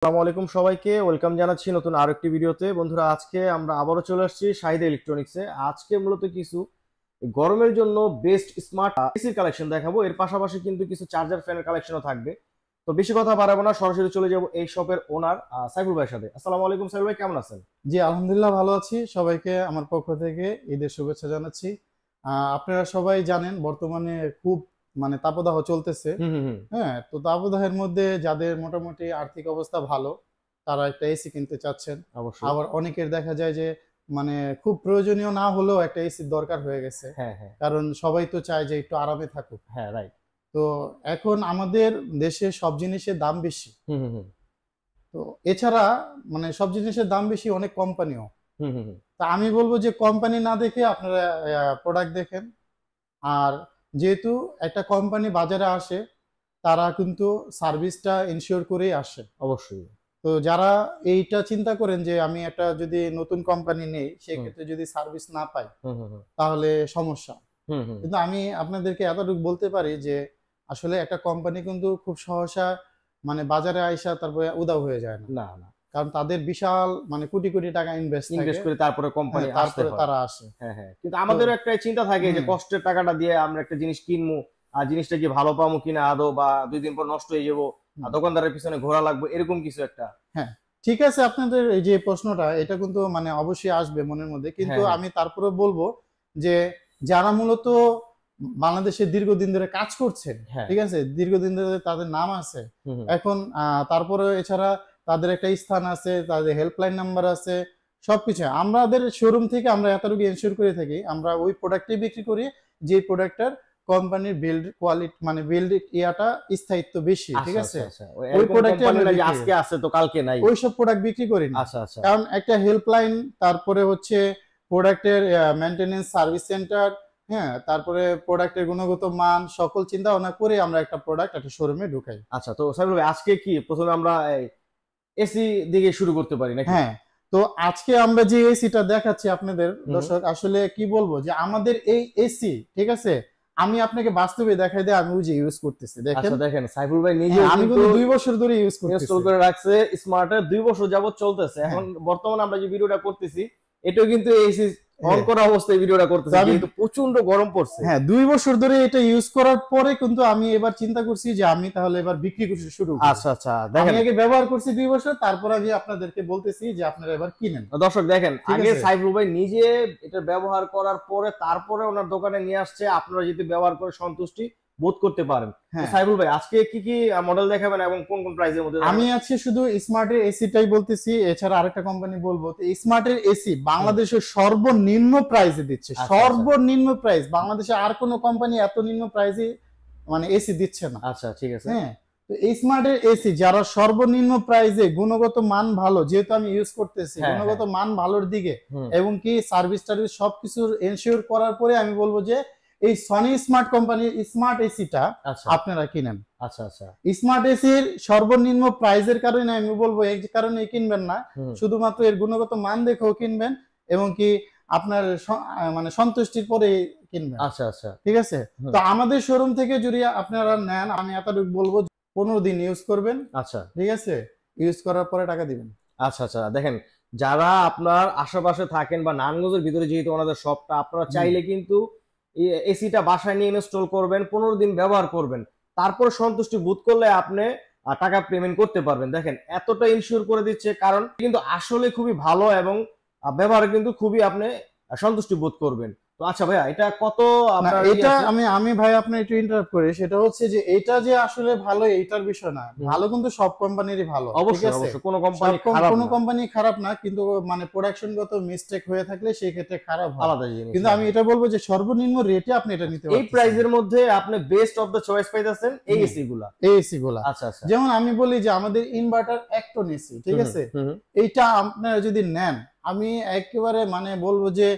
আসসালামু আলাইকুম সবাইকে ওয়েলকাম জানাচ্ছি নতুন আরো একটি ভিডিওতে। বন্ধুরা, আজকে আমরা আবারও চলে আসছি শাহিদা ইলেকট্রনিক্সে। আজকে মূলত কিছু গরমের জন্য বেস্ট স্মার্ট এসির কালেকশন দেখাবো। এর পাশাপাশি কিন্তু কিছু চার্জার ফ্যানের কালেকশনও থাকবে। তো বেশি কথা বাড়াবো না, সরাসরি চলে যাবো এই শপের ওনার সাইফুল ভাইয়ের সাথে। আসসালামু আলাইকুম সাইফুল ভাই, কেমন আছেন? জি, আলহামদুলিল্লাহ ভালো আছি। সবাইকে আমার পক্ষ থেকে ঈদের শুভেচ্ছা জানাচ্ছি। আপনারা সবাই জানেন বর্তমানে খুব তাপদাহ চলতেছে। হুম হুম হুম। হ্যাঁ, তো তাপদাহের মধ্যে যাদের মোটামুটি আর্থিক অবস্থা ভালো তারা একটা এসি কিনতে চাচ্ছেন। অবশ্যই। আবার অনেকের দেখা যায় যে খুব প্রয়োজনীয় না হলেও একটা এসির দরকার হয়ে গেছে। হ্যাঁ হ্যাঁ কারণ সবাই তো চায় যে একটু আরামে থাকুক। হ্যাঁ, রাইট। তো এখন আমাদের দেশে সব জিনিসের দাম বেশি। হুম হুম হুম তো এছাড়া সব জিনিসের দাম বেশি, অনেক কোম্পানিও। হুম হুম হুম। তা আমি বলবো যে কোম্পানি না দেখে আপনারা প্রোডাক্ট দেখেন। আর যেহেতু একটা কোম্পানি বাজারে আসে, তারা কিন্তু সার্ভিসটা ইনশিওর করেই আসে। অবশ্যই। তো যারা এইটা চিন্তা করেন যে আমি একটা যদি নতুন কোম্পানি নেই, হুম সেক্ষেত্রে যদি সার্ভিস না পাই হুম হুম হুম তাহলে সমস্যা। হুম হুম। কিন্তু আমি আপনাদেরকে এতটুকু বলতে পারি যে আসলে একটা কোম্পানি কিন্তু খুব সহসা বাজারে আইসা তারপরে উধাও হয়ে যায় না। না না, কারণ তাদের বিশাল কোটি কোটি টাকা ইনভেস্ট থাকে। ইনভেস্ট করে তারপরে কোম্পানি হ্যাঁ, আসতে তারপরে হয়। তারা আসে। হ্যাঁ হ্যাঁ, কিন্তু তো আমাদেরও একটা চিন্তা থাকে যে হুম কষ্টের টাকাটা দিয়ে আমরা একটা জিনিস কিনবো, আর জিনিসটা কি ভালো পাবো কিনা আদৌ, বা 2 দিন পর নষ্ট হয়ে যাবো, আর হুম। দোকানদারের পিছনে ঘোরা লাগবে, এরকম কিছু একটা। হ্যাঁ, ঠিক আছে, আপনাদের এই যে প্রশ্নটা এটা কিন্তু অবশ্যই আসবে মনের মধ্যে। কিন্তু হ্যাঁ হ্যাঁ আমি তারপরে বলবো যে যারা মূলত বাংলাদেশে দীর্ঘদিন ধরে কাজ করছেন, হ্যাঁ। ঠিক আছে? দীর্ঘদিন ধরে তাদের নাম আছে। হুম হুম। এখন তারপরে এছাড়া তাদের একটা স্থান আছে, তাদের হেল্পলাইন নাম্বার আছে, সবকিছু। আমাদের শোরুম থেকে আমরা এতটুকু এনশিওর করে থাকি, আমরা ওই প্রোডাক্টই বিক্রি করি যে প্রোডাক্টটার কোম্পানির বিল্ড কোয়ালিটি বিল্ড ইয়াটা স্থায়িত্ব বেশি, ঠিক আচ্ছা আছে? আচ্ছা আচ্ছা, ওই এরকম প্রোডাক্টই কোম্পানি আমরা নাকি বিক্রি আজকে করি। আছে তো কালকে নাই? ওইসব প্রোডাক্ট বিক্রি করি না। আচ্ছা আচ্ছা। কারণ একটা হেল্পলাইন, তারপরে হচ্ছে প্রোডাক্টের মেইনটেনেন্স সার্ভিস সেন্টার, হ্যাঁ, তারপরে প্রোডাক্টের গুণগত মান সকল চিন্তা ভাবনা করে আমরা একটা প্রোডাক্ট একটা শোরুমে ঢুকাই। আচ্ছা, তো সাইফুল ভাই, আজকে কি প্রথমে আমরা এসি দিকে শুরু করতে পারি নাকি? হ্যাঁ, তো আজকে আমরা যে এসিটা দেখাচ্ছি আপনাদের হুম হুম। দর্শক, আসলে কি বলবো যে আমাদের এই এসি, ঠিক আছে, আমি আপনাকে বাস্তবে দেখাই দেয়, আমি ওই যে ইউজ করতেছি, দেখেন। আচ্ছা, দেখেন সাইফুল ভাই হ্যাঁ, নিজেও আমি কিন্তু কিন্তু 2 বছর ধরে ইউজ ইনস্টল করতেছি। করে রাখছে। স্মার্টের 2 বছর যাবত চলতেছে। হ্যাঁ এখন বর্তমানে আমরা যে ভিডিওটা করতেছি, এটাও কিন্তু এসি অন হ্যাঁ, করা অবস্থায় ভিডিওটা তো করতেছে, আমি যেহেতু প্রচন্ড গরম পড়ছে। হ্যাঁ, 2 বছর ধরে এটা ইউজ করার পরে কিন্তু আমি এবার চিন্তা করছি যে আমি তাহলে এবার বিক্রি করতে শুরু করি। আচ্ছা আচ্ছা, আমি দেখেন আগে ব্যবহার করছি 2 বছর, তারপর আমি আপনাদেরকে বলতেছি যে আপনারা এবার কিনেন, দর্শক, দেখেন ঠিক আগে আছে? সাইফুল ভাই নিজে এটা ব্যবহার করার পরে তারপরে ওনার দোকানে নিয়ে আসছে, আপনারা যদি ব্যবহার করে সন্তুষ্টি বোধ করতে পারেন। তো হ্যাঁ, সাইফুল ভাই, আজকে কি কি মডেল দেখাবেন এবং কোন কোন প্রাইসের মধ্যে আমি দেখাবেন? আজকে শুধু স্মার্টের এসিটাই বলতেছি, এছাড়া আরেকটা কোম্পানি বলবো। তো স্মার্টের এসি হুম। বাংলাদেশের সর্বনিম্ন প্রাইসে দিচ্ছে, আচ্ছা আচ্ছা সর্বনিম্ন প্রাইস। বাংলাদেশে আর কোনো কোম্পানি এত নিম্ন প্রাইসে এসি দিচ্ছে না। আচ্ছা, ঠিক আছে। হ্যাঁ, তো এই স্মার্টের এসি যারা সর্বনিম্ন প্রাইসে, গুণগত মান ভালো, যেহেতু আমি ইউজ করতেছি, হ্যাঁ হ্যাঁ। গুণগত মান ভালোর দিকে, হুম। এবং কি সার্ভিস টার্ভিস সবকিছু এনশিওর করার পরে আমি বলবো যে এই সনি স্মার্ট কোম্পানির স্মার্ট এসিটা আচ্ছা আপনারা কিনেন। আচ্ছা আচ্ছা। স্মার্ট এসির সর্বনিম্ন প্রাইসের কারণে আমি বলবো এই কারণে কিনবেন না, হুম। শুধুমাত্র এর গুণগত মান দেখেও কিনবেন, এবং কি আপনার সন্তুষ্টির পরে কিনবেন, আচ্ছা আচ্ছা। ঠিক আছে? হুম। তো আমাদের শোরুম থেকে যদি আপনারা নেন, আমি এতটুকু বলবো 15 দিন ইউজ করবেন, আচ্ছা ঠিক আছে? ইউজ করার পরে টাকা দিবেন। আচ্ছা আচ্ছা, দেখেন যারা আপনার আশেপাশে থাকেন বা নারায়ণগঞ্জের ভিতরে যেহেতু ওনাদের শপটা, আপনারা হুম। চাইলে কিন্তু এসিটা বাসায় নিয়ে ইনস্টল করবেন, 15 দিন ব্যবহার করবেন, তারপর সন্তুষ্টি বোধ করলে আপনি টাকা পেমেন্ট করতে পারবেন। দেখেন এতটা ইনশিওর করে দিচ্ছে, কারণ কিন্তু আসলে খুবই ভালো এবং ব্যবহারে কিন্তু খুবই আপনি সন্তুষ্টি বোধ করবেন। তো আচ্ছা ভাইয়া, এটা কত না, আপনার এটা আছে? আমি ভাই আপনার একটু ইন্টারাপ্ট করি। সেটা হচ্ছে যে এটা যে আসলে ভালো এইটার বিষয় না। হুম। ভালো কিন্তু সব কোম্পানিরই ভালো, ঠিক অবশ্যই আছে? অবশ্যই, কোনো কোম্পানি সব খারাপ কোনো না, কোম্পানি খারাপ না, কিন্তু প্রোডাকশনগত মিস্টেক হয়ে থাকলে সেই ক্ষেত্রে খারাপ হয়। আলাদা জিনিস। কিন্তু আমি এটা বলবো যে সর্বনিম্ন রেটে আপনি এটা নিতে এই পারতেছেন প্রাইজের মধ্যে আপনি বেস্ট অফ দ্য চয়েস পাইতেছেন এই হুম, এসি গুলা। এই এসি গুলা। আচ্ছা আচ্ছা। যেমন আমি বলি যে আমাদের ইনভার্টার একটন এসি, ঠিক হুম আছে? হুম হুম। এইটা আপনারা যদি নেন, আমি একেবারে বলবো যে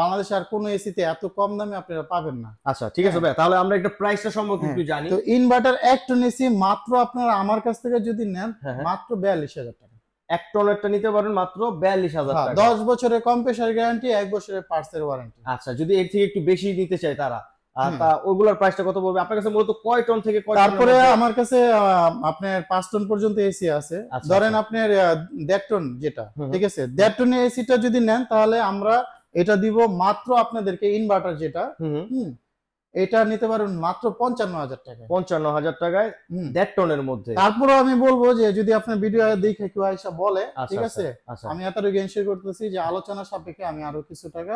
বাংলাদেশে আর কোনো এসিতে এত কম দামে আপনারা পাবেন না। আচ্ছা, ঠিক আছে হ্যাঁ ভাই, তাহলে আমরা একটা প্রাইসটা সম্পর্কে হ্যাঁ, একটু জানি। তো ইনভার্টার এক টন এসি মাত্র আপনারা আমার কাছ থেকে যদি নেন, হ্যাঁ হ্যাঁ। মাত্র 42,000 টাকা। 1 টনেরটা নিতে পারবেন মাত্র 42,000 হ্যাঁ, টাকা। 10 বছরের কম্প্রেসার গ্যারান্টি, 1 বছরের পার্টসের ওয়ারেন্টি। আচ্ছা, যদি এর থেকে একটু বেশি নিতে চাই তারা? তা ওগুলোর প্রাইসটা কত পড়বে আপনার কাছে? মূলত কয় টন থেকে কয় টন? তারপরে আমার কাছে আপনার 5 টন পর্যন্ত এসি আছে। ধরেন আপনার 1.5 টন যেটা, ঠিক আছে, 1.5 টনের এসিটা যদি নেন তাহলে আমরা এটা দিব মাত্র আপনাদেরকে ইনভার্টার যেটা, এটা নিতে পারবেন মাত্র 55,000 টাকায়। 55,000 টাকায় 1.5 টনের মধ্যে। তারপরে আমি বলবো যে যদি আপনার ভিডিও দেখে কেউ আইসা বলে, ঠিক আছে, আমি এতটুকু এনশিওর করতেছি যে আলোচনা সাপেক্ষে আমি আরো কিছু টাকা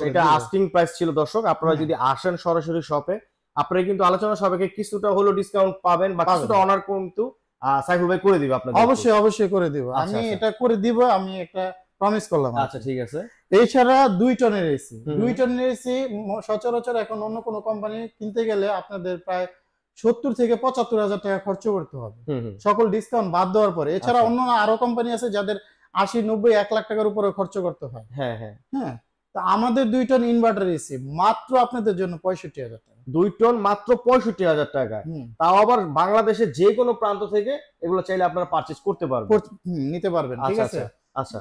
এটা আস্কিং প্রাইস ছিল দর্শক। আপনারা যদি আসেন সরাসরি শপে, আপনারা কিন্তু আলোচনা সাপেক্ষে কিছুটা হলো ডিসকাউন্ট পাবেন বা কিছুটা অনার কিন্তু সাইফুল ভাই করে দিবে আপনাদের। অবশ্যই অবশ্যই করে দিব, আমি এটা করে দিব, আমি একটা প্রমিস করলাম। আচ্ছা ঠিক আছে। এছাড়া 2 টনের এসি, 2 টনের এসি সচরাচর এখন অন্য কোনো কোম্পানি কিনতে গেলে আপনাদের প্রায় 70 থেকে 75,000 টাকা খরচ করতে হবে, সকল ডিসকাউন্ট বাদ দেওয়ার পরে। এছাড়া অন্য আরো কোম্পানি আছে যাদের 80, 90, 1 লাখ টাকার উপরে খরচ করতে হয়। হ্যাঁ হ্যাঁ হ্যাঁ, তা আমাদের 2 টন ইনভার্টার এসি মাত্র আপনাদের জন্য 65,000 টাকা। 2 টন মাত্র 65,000 টাকা। তাও আবার বাংলাদেশের যে কোনো প্রান্ত থেকে এগুলো চাইলে আপনারা পারচেজ করতে পারবেন, নিতে পারবেন, ঠিক আছে। আচ্ছা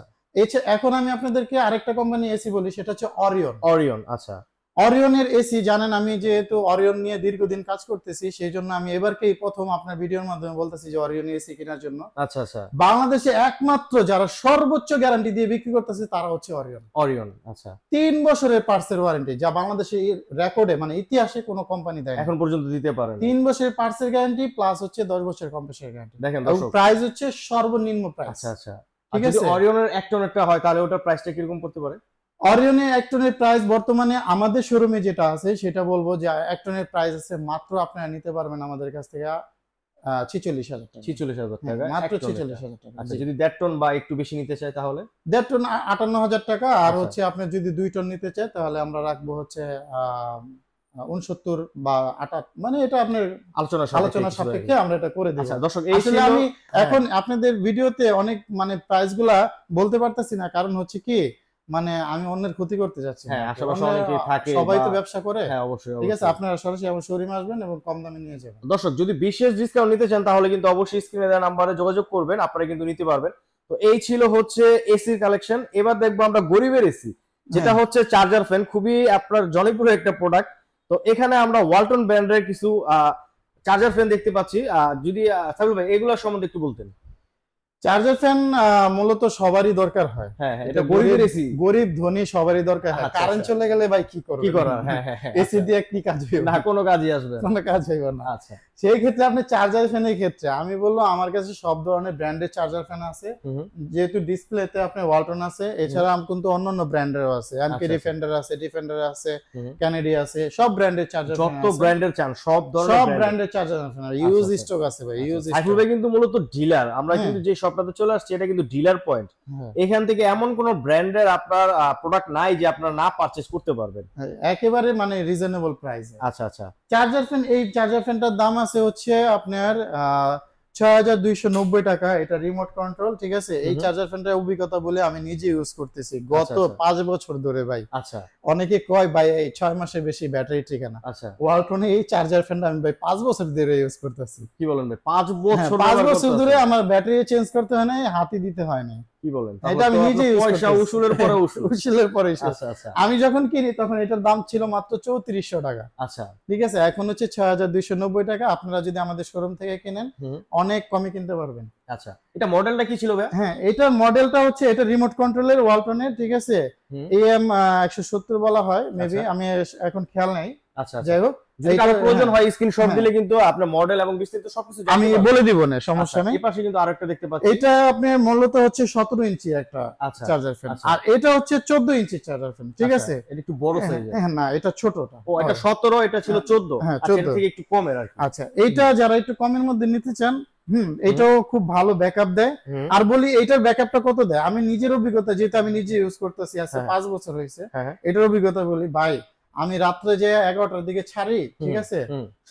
এখন আমি আপনাদেরকে আরেকটা কোম্পানি এসি বলি, সেটা হচ্ছে অরিয়ন। অরিয়ন, আচ্ছা। অরিয়নের এসি জানেন, আমি যেহেতু অরিয়ন নিয়ে দীর্ঘদিন কাজ করতেছি সেই জন্য আমি এবারকেই প্রথম আপনার ভিডিওর মাধ্যমে বলতেছি যে অরিয়ন এসি কেনার জন্য। আচ্ছা আচ্ছা। বাংলাদেশে একমাত্র যারা সর্বোচ্চ গ্যারান্টি দিয়ে বিক্রি করতেছে তারা হচ্ছে অরিয়ন। অরিয়ন, আচ্ছা। 3 বছরের পার্টসের ওয়ারেন্টি, যা বাংলাদেশে রেকর্ডে মানে ইতিহাসে কোনো কোম্পানি দেয় এখন পর্যন্ত দিতে পারে। 3 বছরের পার্টসের গ্যারান্টি প্লাস হচ্ছে 10 বছরের কম্প্রেসর গ্যারান্টি। দেখেন প্রাইস হচ্ছে সর্বনিম্ন প্রাইস। আচ্ছা আচ্ছা, ঠিক আছে। আছে, যদি অরিয়নের 1 টনেরটা হয় তাহলে ওটার প্রাইসটা কিরকম পড়তে পারে? অরিয়নের 1 টনের প্রাইস বর্তমানে আমাদের শোরুমে যেটা আছে সেটা বলবো যে 1 টনের প্রাইস আছে মাত্র আপনারা নিতে পারবেন আমাদের কাছ থেকে 46,000 টাকা। 46,000 টাকা, মাত্র 46,000 টাকা। আচ্ছা, যদি 1.5 টন বা একটু বেশি নিতে চাই তাহলে 1.5 টন 58,000 টাকা। আর হচ্ছে আপনি যদি 2 টন নিতে চাই তাহলে আমরা রাখবো হচ্ছে 69 বা 68, মানে এটা আপনার আলোচনা সাপেক্ষে আমরা এটা করে দেব। আচ্ছা দর্শক, আসলে আমি এখন আপনাদের ভিডিওতে অনেক মানে প্রাইসগুলা বলতে পারতেছি না, কারণ হচ্ছে কি মানে আমি অন্যের ক্ষতি করতে যাচ্ছি। হ্যাঁ, আশেপাশে অনেকেই থাকে, সবাই তো ব্যবসা করে। হ্যাঁ অবশ্যই, ঠিক আছে, আপনারা সরাসরি আমার শোরুমে আসবেন এবং কম দামে নিয়ে যাবেন। দর্শক, যদি বিশেষ ডিসকাউন্ট নিতে চান তাহলে কিন্তু অবশ্যই স্ক্রিনে দেওয়া নম্বরে যোগাযোগ করবেন, আপনারা কিন্তু নিতে পারবেন। তো এই ছিল হচ্ছে এসির কালেকশন। এবার দেখবো আমরা গরিবের এসি, যেটা হচ্ছে চার্জার ফ্যান, খুবই আপনার জনপ্রিয় একটা প্রোডাক্ট। তো এখানে আমরা ওয়ালটন ব্র্যান্ডের কিছু চার্জার ফ্যান দেখতে পাচ্ছি। যদি সাবিল ভাই এগুলোর সম্বন্ধে একটু বলতেন। চার্জার ফ্যান মূলত সবারই দরকার হয়। হ্যাঁ, এটা গরিবের এসি, গরিব ধনী সবারই দরকার হয়। কারেন্ট চলে গেলে ভাই কি করব, কি করার? হ্যাঁ হ্যাঁ, এসি দিয়ে কি কাজ হবে? না, কোনো কাজই আসবে না, কোনো কাজ হইবে না। আচ্ছা, সেই ক্ষেত্রে আপনি চার্জার ফ্যানের ক্ষেত্রে আমি বলবো আমার কাছে সব ধরনের ব্র্যান্ডের চার্জার ফ্যান আছে। যেহেতু ডিসপ্লেতে আপনার ওয়ালটন আছে, এছাড়া কিন্তু অন্যান্য ব্র্যান্ডেরও আছে, এমকে ডিফেন্ডার আছে, ডিফেন্ডার আছে, ক্যানেডি আছে, সব ব্র্যান্ডের চার্জার ফ্যান আছে। যত ব্র্যান্ডের চান সব ধরনের ব্র্যান্ডের চার্জার ফ্যান ইউজ স্টক আছে ভাই, ইউজ স্টক। সাইফুল ভাই কিন্তু মূলত ডিলার, আমরা কিন্তু যে শপটাতে চলে আসছি এটা কিন্তু ডিলার পয়েন্ট। এখান থেকে এমন কোন ব্র্যান্ডের আপনার প্রোডাক্ট নাই যে আপনারা না পারচেজ করতে পারবেন, একেবারে মানে রিজনেবল প্রাইসে। আচ্ছা আচ্ছা। চার্জার ফ্যান, এই চার্জার ফ্যানটার দাম আছে হচ্ছে আপনার 6,290 টাকা। এটা রিমোট কন্ট্রোল, ঠিক আছে। এই চার্জার ফ্যানটার অভিজ্ঞতা বলে আমি নিজে ইউজ করতেছি গত 5 বছর ধরে ভাই। আচ্ছা, অনেকে কয় ভাই এই 6 মাসের বেশি ব্যাটারি টিকে না। আচ্ছা, ওয়ালটনে এই চার্জার ফ্যানটা আমি ভাই 5 বছর ধরে ইউজ করতেছি। কি বলেন ভাই, 5 বছর? 5 বছর ধরে আমার ব্যাটারি চেঞ্জ করতে হয় না, হাতি দিতে হয় না। কি বলেন? এটা আমি নিজে ইউজ করতেছি, পয়সা উসুলের পরে উসুলের পরে। আচ্ছা আচ্ছা। আমি যখন কিনি তখন এটার দাম ছিল মাত্র 3400 টাকা। আচ্ছা, ঠিক আছে, এখন হচ্ছে 6,290 টাকা। আপনারা যদি আমাদের শোরুম থেকে কিনেন অনেক কমে কিনতে পারবেন। আচ্ছা, এটা মডেলটা কি ছিল ভাই? হ্যাঁ, এটার মডেলটা হচ্ছে এটা রিমোট কন্ট্রোলের ওয়ালটনের, ঠিক আছে। AM 170 বলা হয় মেবি, আমি এখন খেয়াল নাই। আচ্ছা, যাই হোক, যদি কারো প্রয়োজন হয় স্ক্রিনশট দিলে কিন্তু আপনার মডেল এবং বিস্তারিত সবকিছু আমি বলে দিব না, সমস্যা নেই। এই পাশে কিন্তু আরেকটা দেখতে পাচ্ছি, এটা আপনার মূলত হচ্ছে 17 ইঞ্চি একটা চার্জার ফ্যান, আর এটা হচ্ছে 14 ইঞ্চি চার্জার ফ্যান, ঠিক আছে। এটা একটু বড় সাইজের। হ্যাঁ, না এটা ছোটটা। ও, এটা 17, এটা ছিল 14। হ্যাঁ, আচ্ছা, এর থেকে একটু কমের আর কি। আচ্ছা, এইটা যারা একটু কমের মধ্যে নিতে চান, এটাও খুব ভালো ব্যাকআপ দেয়। আর বলি এইটার ব্যাকআপটা কত দেয়, আমি নিজের অভিজ্ঞতা, যেহেতু আমি নিজে ইউজ করতেছি আজকে 5 বছর হয়েছে, এটার অভিজ্ঞতা বলি ভাই। আমি রাত্রে যে 11টার দিকে ছাড়ি, ঠিক আছে,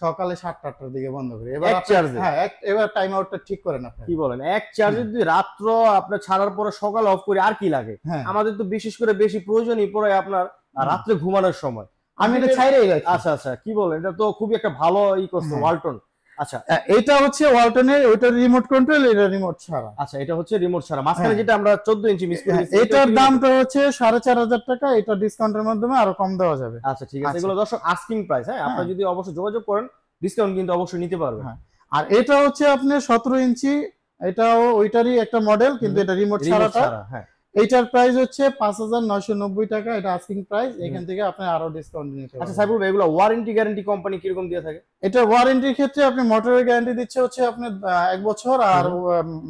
সকালে 7টা-8টার দিকে বন্ধ করি। এবার টাইম আউটটা ঠিক করেন আপনি। কি বলেন, এক চার্জে যদি রাত্র আপনার ছাড়ার পরে সকাল অফ করি আর কি লাগে? আমাদের তো বিশেষ করে বেশি প্রয়োজনই পড়ে আপনার রাত্রে ঘুমানোর সময়। আমি এটা ছাইরেই রাখি। আচ্ছা আচ্ছা, কি বলেন, এটা তো খুবই একটা ভালো ই করছে ওয়ালটন। আচ্ছা এটা হচ্ছে ওয়ালটনের, ওইটা রিমোট কন্ট্রোল, এটা রিমোট ছাড়া। আচ্ছা এটা হচ্ছে রিমোট ছাড়া, মাঝখানে হ্যাঁ। যেটা আমরা 14 ইঞ্চি মিস করে দিয়েছি এটার দামটা হচ্ছে 4,500 টাকা, এটা ডিসকাউন্টের মাধ্যমে আরো কম দেওয়া যাবে। আচ্ছা ঠিক আছে, এগুলো দর্শক আস্কিং প্রাইস। হ্যাঁ, আপনারা যদি অবশ্যই যোগাযোগ করেন ডিসকাউন্ট কিন্তু অবশ্যই নিতে পারবেন। হ্যাঁ, আর এটা হচ্ছে আপনার 17 ইঞ্চি, এটাও ওইটারই একটা মডেল, কিন্তু এটা রিমোট ছাড়াটা। হ্যাঁ, এইটার প্রাইস হচ্ছে 5,990 টাকা, এটা আস্কিং প্রাইস। এখান থেকে আপনি আরো ডিসকাউন্ট নিতে আচ্ছা পারবেন। সাইফুল ভাই, এগুলো ওয়ারেন্টি গ্যারান্টি কোম্পানি কিরকম দিয়ে থাকে? এটা ওয়ারেন্টির ক্ষেত্রে আপনি মোটরের গ্যারান্টি দিচ্ছে হচ্ছে আপনার 1 বছর, আর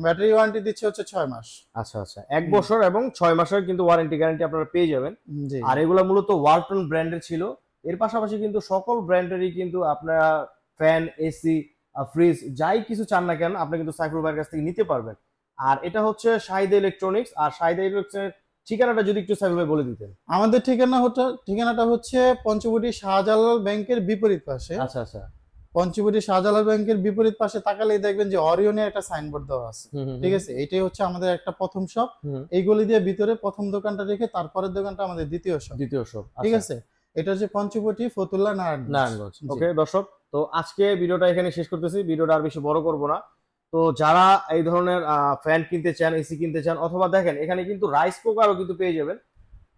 ব্যাটারি ওয়ারেন্টি দিচ্ছে হচ্ছে 6 মাস। আচ্ছা আচ্ছা, 1 বছর এবং 6 মাসের কিন্তু ওয়ারেন্টি গ্যারান্টি আপনারা পেয়ে যাবেন। জি। আর এগুলো মূলত ওয়ালটন ব্র্যান্ডের ছিল। এর পাশাপাশি কিন্তু সকল ব্র্যান্ডেরই কিন্তু আপনারা ফ্যান, এসি, ফ্রিজ যাই কিছু চান না কেন আপনি কিন্তু সাইফুল ভাইয়ের কাছ থেকে নিতে পারবেন। আর এটা হচ্ছে শাহিদা ইলেকট্রনিক্স। আর শাহিদা ইলেকট্রনিক্সের ঠিকানাটা যদি একটু সাইফুল ভাই বলে দিতেন। আমাদের ঠিকানাটা হচ্ছে পঞ্চবটি শাহজালাল ব্যাংকের বিপরীত পাশে। আচ্ছা আচ্ছা, পঞ্চবটি শাহজালাল ব্যাংকের বিপরীত পাশে তাকালেই দেখবেন যে অরিয়নের একটা সাইনবোর্ড দেওয়া আছে। ঠিক আছে, এটাই হচ্ছে আমাদের একটা প্রথম শপ। এইগুলি দিয়ে ভিতরে প্রথম দোকানটা রেখে তারপরের দোকানটা আমাদের দ্বিতীয় শপ। ঠিক আছে, এটা হচ্ছে পঞ্চবটি ফতুল্লা নারায়ণগঞ্জ। ওকে দর্শক, তো আজকে ভিডিওটা এখানে শেষ করতেছি, ভিডিওটা আর বেশি বড় করব না। তো যারা এই ধরনের ফ্যান কিনতে চান, এসি কিনতে চান, অথবা দেখেন এখানে কিন্তু রাইস কুকারও কিন্তু পেয়ে যাবেন।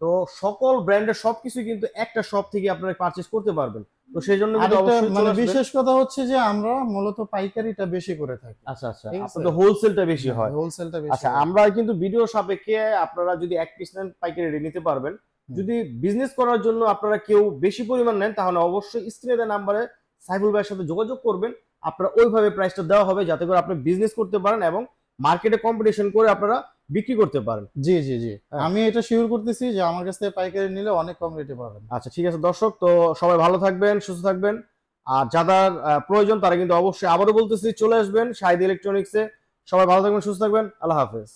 তো সকল ব্র্যান্ডের সবকিছু কিন্তু একটা শপ থেকে আপনারা পারচেজ করতে পারবেন। তো সেই জন্য কিন্তু অবশ্যই মানে বিশেষ কথা হচ্ছে যে আমরা মূলত পাইকারিটা বেশি করে থাকি। আচ্ছা আচ্ছা, আপনাদের হোলসেলটা বেশি হয়। হোলসেলটা বেশি। আচ্ছা, আমরা কিন্তু ভিডিও সাপেক্ষে আপনারা যদি 1 পিস নেন পাইকারি নিতে পারবেন। যদি বিজনেস করার জন্য আপনারা কেউ বেশি পরিমাণ নেন তাহলে অবশ্যই স্ক্রিনে দেওয়া নম্বরে সাইফুল ভাইয়ের সাথে যোগাযোগ করবেন। আপনারা ওইভাবে প্রাইসটা দেওয়া হবে যাতে করে আপনি বিজনেস করতে পারেন এবং মার্কেটে কম্পিটিশন করে আপনারা বিক্রি করতে পারেন। জি জি জি, আমি এটা শিওর করতেছি যে আমার কাছ থেকে পাইকারি নিলে অনেক কম রেটে পাবেন। আচ্ছা ঠিক আছে দর্শক, তো সবাই ভালো থাকবেন, সুস্থ থাকবেন। আর যাদের প্রয়োজন তারা কিন্তু অবশ্যই আবারও বলতেছি চলে আসবেন শাহিদ ইলেকট্রনিক্সে। সবাই ভালো থাকবেন, সুস্থ থাকবেন, আল্লাহ হাফেজ।